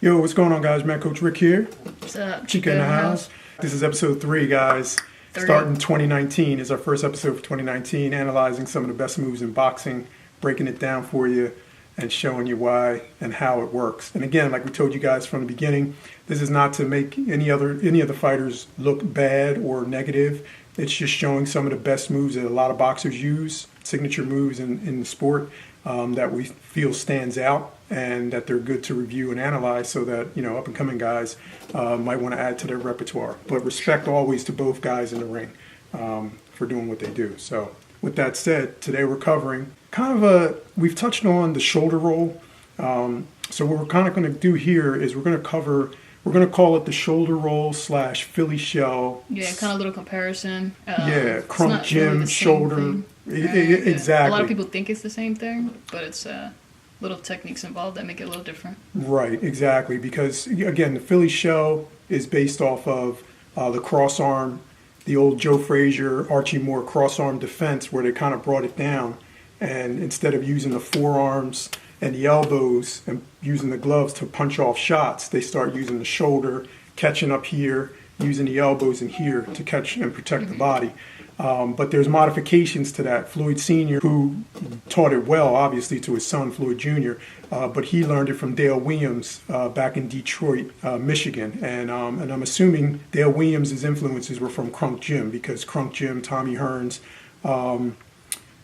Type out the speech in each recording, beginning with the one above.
Yo, what's going on, guys? Matt Coach Rick here. What's up? Chica in the house. This is episode 3, guys. 30. Starting 2019 is our first episode for 2019, analyzing some of the best moves in boxing, breaking it down for you, and showing you why and how it works. And again, like we told you guys from the beginning, this is not to make any of the fighters look bad or negative. It's just showing some of the best moves that a lot of boxers use, signature moves in the sport that we feel stands out and that they're good to review and analyze so that, up and coming guys might want to add to their repertoire. But respect always to both guys in the ring for doing what they do. So with that said, today we're covering we've touched on the shoulder roll. So what we're kind of going to do here is we're going to call it the shoulder roll / Philly shell. Yeah, kind of a little comparison. Crump Jim, really shoulder. Exactly. A lot of people think it's the same thing, but it's little techniques involved that make it a little different. Right, exactly. Because, again, the Philly shell is based off of the cross arm, the old Joe Frazier, Archie Moore cross arm defense, where they kind of brought it down. And instead of using the forearms and the elbows and using the gloves to punch off shots, they start using the shoulder, catching up here, using the elbows in here to catch and protect the body. But there's modifications to that. Floyd Sr., who taught it well, obviously, to his son, Floyd Jr., but he learned it from Dale Williams back in Detroit, Michigan. And I'm assuming Dale Williams' influences were from Crunk Jim, because Crunk Jim, Tommy Hearns,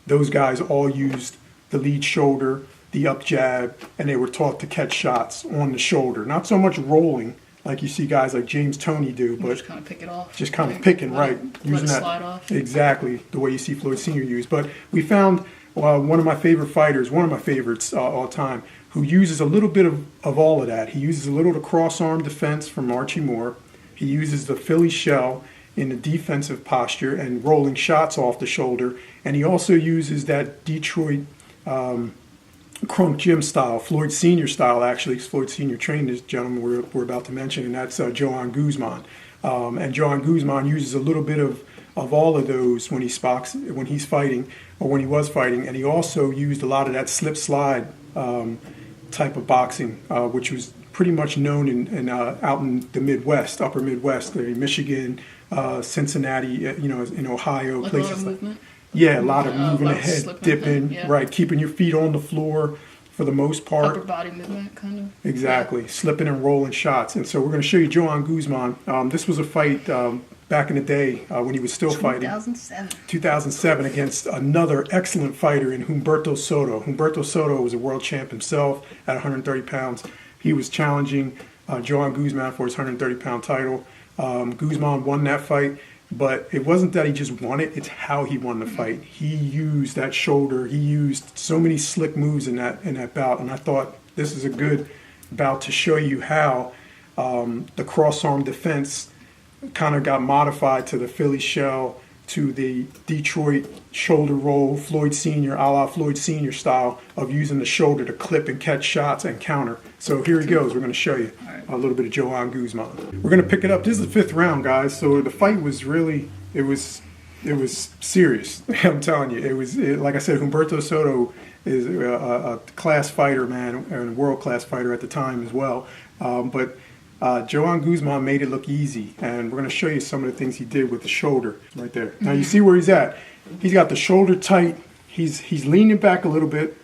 those guys all used the lead shoulder, the up jab, and they were taught to catch shots on the shoulder. Not so much rolling, like you see guys like James Toney do, but just kind of pick it off. Just kind of picking, right. Using that slide off. Exactly, the way you see Floyd Sr. use. But we found one of my favorite fighters, one of my favorites all time, who uses a little bit of all of that. He uses a little of the cross-arm defense from Archie Moore. He uses the Philly shell in the defensive posture and rolling shots off the shoulder. And he also uses that Detroit Crunk Jim style, Floyd Sr. style, actually, because Floyd Sr. trained this gentleman we're about to mention, and that's Joan Guzman. And Joan Guzman uses a little bit of all of those when he's fighting, or when he was fighting, and he also used a lot of that slip slide type of boxing, which was pretty much known in out in the Midwest, upper Midwest, Michigan, Cincinnati, in Ohio, like places a lot of like movement. Yeah, a lot of moving ahead, dipping, yeah. Right, keeping your feet on the floor for the most part. Upper body movement, kind of. Exactly, yeah. Slipping and rolling shots. And so we're going to show you Joan Guzman. This was a fight back in the day when he was still fighting. 2007 against another excellent fighter in Humberto Soto. Humberto Soto was a world champ himself at 130 pounds. He was challenging Joan Guzman for his 130-pound title. Guzman won that fight. But it wasn't that he just won it, it's how he won the fight. He used that shoulder, he used so many slick moves in that bout, and I thought this is a good bout to show you how the cross-arm defense kind of got modified to the Philly shell, to the Detroit shoulder roll, Floyd Sr., a la Floyd Sr. style of using the shoulder to clip and catch shots and counter. So here he goes. We're going to show you a little bit of Joan Guzman. We're going to pick it up. This is the 5th round, guys. So the fight was really, it was serious. I'm telling you, like I said, Humberto Soto is a class fighter, man, and a world-class fighter at the time as well. But Joan Guzman made it look easy, and we're going to show you some of the things he did with the shoulder right there. Now you see where he's at. He's got the shoulder tight. He's leaning back a little bit.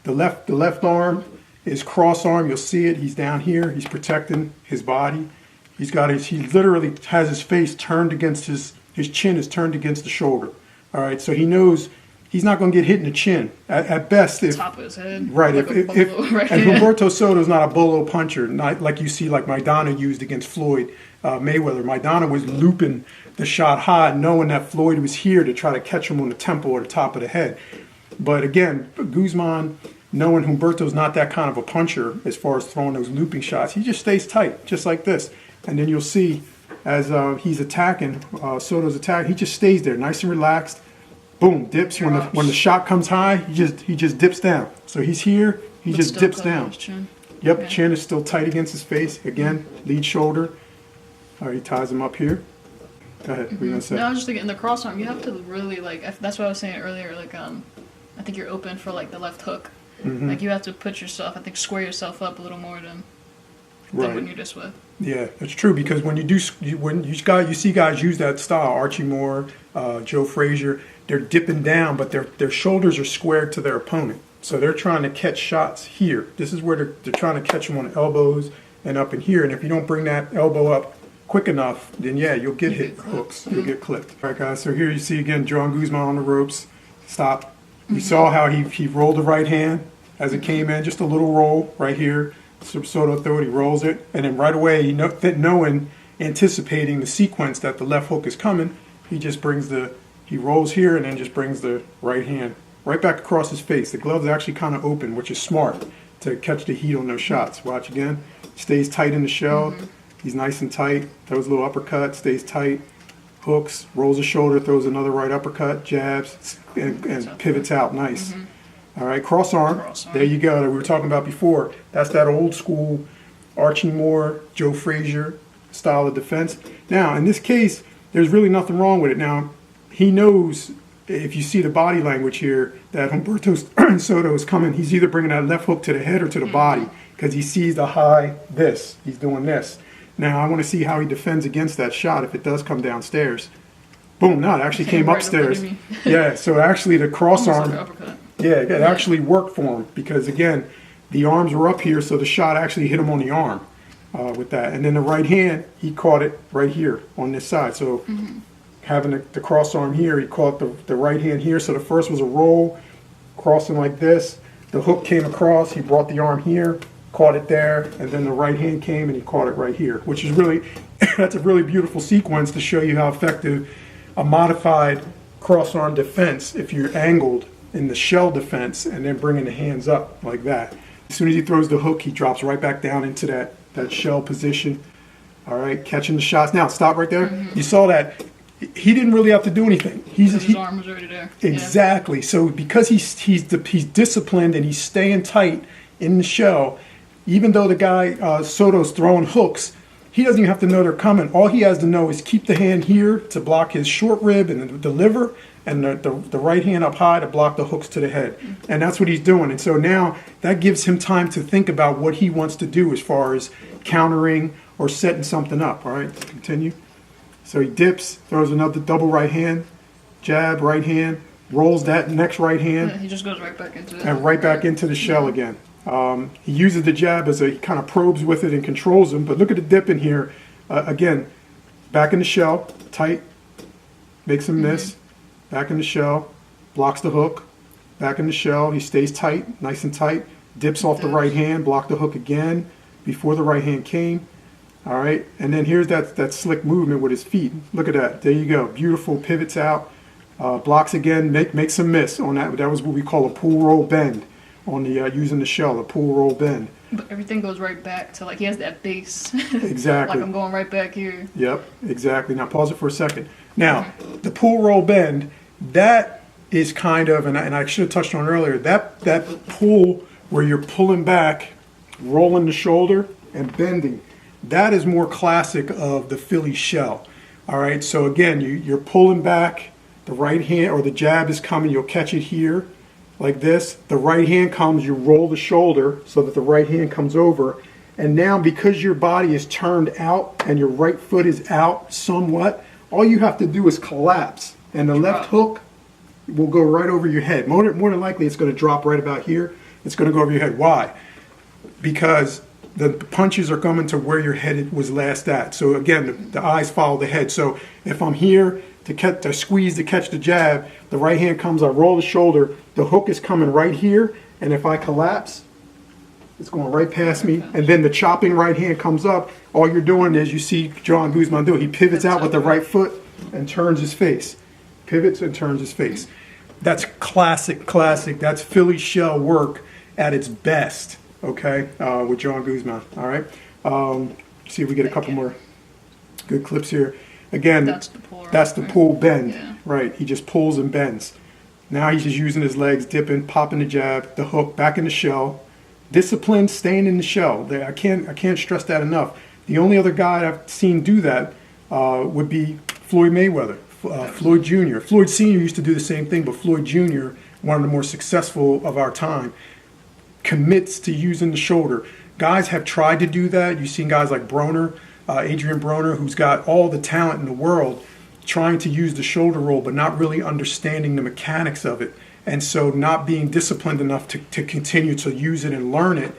The left arm is cross arm. You'll see it. He's down here. He's protecting his body. He literally has his face turned against his chin is turned against the shoulder. All right, so he knows he's not going to get hit in the chin. At best, if top of his head, right? Like And Humberto Soto is not a bolo puncher, not like you see like Maidana used against Floyd Mayweather. Maidana was looping the shot high, knowing that Floyd was here to try to catch him on the temple or the top of the head. But again, Guzman, knowing Humberto's not that kind of a puncher as far as throwing those looping shots, he just stays tight, just like this. And then you'll see as he's attacking, Soto's attacking, he just stays there, nice and relaxed. Boom, dips. When the shot comes high, he just dips down. So he's here, he just dips down. Yep, okay. Chin is still tight against his face. Again, lead shoulder. All right, he ties him up here. Go ahead. What are you gonna say? No, I was just thinking in the cross arm, you have to really that's what I was saying earlier. I think you're open for the left hook. Like you have to put yourself, square yourself up a little more than than when you're just with. Yeah, it's true, because when you see guys use that style, Archie Moore, Joe Frazier, they're dipping down, but their shoulders are squared to their opponent. So they're trying to catch shots here. This is where they're trying to catch them on the elbows and up in here. And if you don't bring that elbow up quick enough, then yeah, you'll get hit hooks. You'll get clipped. All right, guys. So here you see again, John Guzman on the ropes. Stop. You saw how he rolled the right hand as it came in, just a little roll right here. Soto throw it, he rolls it, and then right away, anticipating the sequence that the left hook is coming, he rolls here and then just brings the right hand right back across his face. The glove's actually kind of open, which is smart to catch the heat on those shots. Watch again. Stays tight in the shell. He's nice and tight. Throws a little uppercut, stays tight. Hooks, rolls the shoulder, throws another right uppercut, jabs, and pivots out. Nice. All right, cross arm. There you go, that we were talking about before. That's that old school Archie Moore, Joe Frazier style of defense. Now, in this case, there's really nothing wrong with it. Now, he knows, if you see the body language here, that Humberto Soto is coming. He's either bringing that left hook to the head or to the body, because he sees the high this. He's doing this. Now, I want to see how he defends against that shot if it does come downstairs. Boom, no, it actually came upstairs. Yeah, so actually the cross arm, yeah, it actually worked for him, because again, the arms were up here, so the shot actually hit him on the arm with that. And then the right hand, he caught it right here on this side. So having the cross arm here, he caught the right hand here. So the first was a roll, crossing like this. The hook came across, he brought the arm here, caught it there, and then the right hand came and he caught it right here, which is really, that's a really beautiful sequence to show you how effective a modified cross arm defense, if you're angled in the shell defense and then bringing the hands up like that. As soon as he throws the hook, he drops right back down into that shell position. All right, catching the shots. Now, stop right there. You saw that. He didn't really have to do anything. His arm was already there. Exactly. Yeah. So because he's disciplined and he's staying tight in the shell, even though the guy Soto's throwing hooks, he doesn't even have to know they're coming. All he has to know is keep the hand here to block his short rib and the liver, and the right hand up high to block the hooks to the head. And that's what he's doing. And so now that gives him time to think about what he wants to do as far as countering or setting something up. All right, continue. So he dips, throws another double right hand, jab, right hand, rolls that next right hand. Yeah, he just goes right back into it. And right back into the shell again. He uses the jab as he kind of probes with it and controls him. But look at the dip in here. Again, back in the shell, tight, makes him miss. Back in the shell, blocks the hook. Back in the shell, he stays tight, nice and tight. Dips off the right hand, block the hook again before the right hand came. All right, and then here's that slick movement with his feet. Look at that. There you go. Beautiful, pivots out, blocks again, makes him miss on that. That was what we call a pull roll bend on the using the shell, a pull roll bend. But everything goes right back to, like, he has that base. Exactly. Like, I'm going right back here. Yep, exactly. Now pause it for a second. Now, the pull roll bend, that is kind of, and I should have touched on earlier, that pull where you're pulling back, rolling the shoulder, and bending, that is more classic of the Philly shell. All right, so again, you're pulling back, the right hand, or the jab is coming, you'll catch it here, like this. The right hand comes, you roll the shoulder so that the right hand comes over, and now because your body is turned out and your right foot is out somewhat, all you have to do is collapse, and the left hook will go right over your head. More than likely, it's going to drop right about here. It's going to go over your head. Why? Because the punches are coming to where your head was last at. So again, the eyes follow the head. So if I'm here to squeeze to catch the jab, the right hand comes, I roll the shoulder, the hook is coming right here, and if I collapse, it's going right past me, and then the chopping right hand comes up. All you're doing is, you see John Guzman do it. He pivots out with the right foot and turns his face. Pivots and turns his face. That's classic. That's Philly shell work at its best, okay, with John Guzman. All right. See if we get a couple more good clips here. Again, that's the pull bend. Yeah. Right. He just pulls and bends. Now he's just using his legs, dipping, popping the jab, the hook, back in the shell. Discipline, staying in the shell. I can't stress that enough. The only other guy I've seen do that would be Floyd Mayweather, Floyd Jr. Floyd Sr. used to do the same thing, but Floyd Jr., one of the more successful of our time, commits to using the shoulder. guys have tried to do that. You've seen guys like Broner, Adrian Broner, who's got all the talent in the world, trying to use the shoulder roll, but not really understanding the mechanics of it. And so not being disciplined enough to continue to use it and learn it,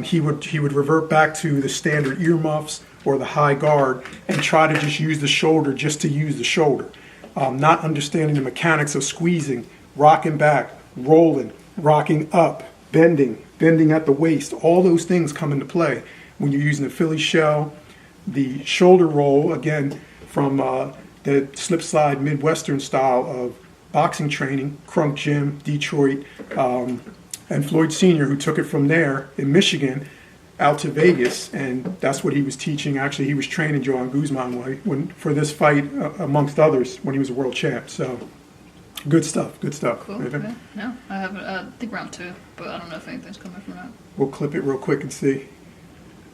he would revert back to the standard earmuffs or the high guard and try to just use the shoulder just to use the shoulder. Not understanding the mechanics of squeezing, rocking back, rolling, rocking up, bending at the waist. All those things come into play when you're using the Philly shell, the shoulder roll, again, from the slip slide Midwestern style of boxing training, Crunk Gym, Detroit, and Floyd Sr., who took it from there in Michigan out to Vegas, and that's what he was teaching. Actually, he was training Joan Guzman for this fight, amongst others, when he was a world champ. So, good stuff. Cool. Okay. No, I haven't. I think round 2, but I don't know if anything's coming from that. We'll clip it real quick and see.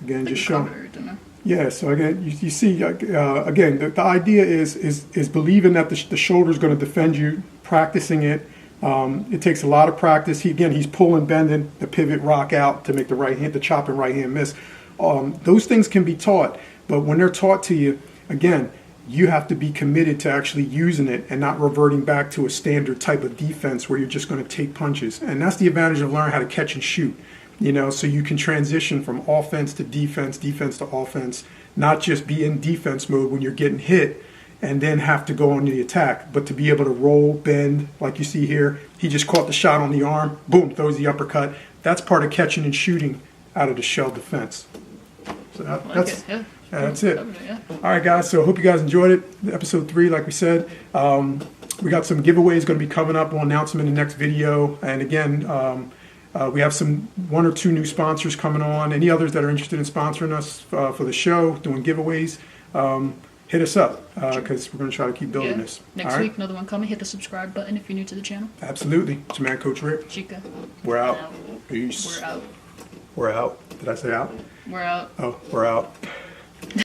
Again, just show. Everything. Yeah. So again, you see, again, the idea is believing that the shoulder is going to defend you, practicing it. It takes a lot of practice. He's pulling, bending, the pivot, rock out to make the right hand, the chopping right hand miss. Those things can be taught, but when they're taught to you, again, you have to be committed to actually using it and not reverting back to a standard type of defense where you're just going to take punches. And that's the advantage of learning how to catch and shoot. So you can transition from offense to defense, defense to offense, not just be in defense mode when you're getting hit and then have to go on the attack, but to be able to roll, bend, like you see here. He just caught the shot on the arm, boom, throws the uppercut. That's part of catching and shooting out of the shell defense. So that's it. All right, guys, so I hope you guys enjoyed it. Episode 3, like we said. We got some giveaways going to be coming up. We'll announce them in the next video. And again, we have 1 or 2 new sponsors coming on. Any others that are interested in sponsoring us for the show, doing giveaways, hit us up because we're going to try to keep building this. Next week, another one coming. Hit the subscribe button if you're new to the channel. Absolutely. It's your man, Coach Rick. Chica. We're out. Peace. We're out. We're out. Did I say out? We're out. Oh, we're out.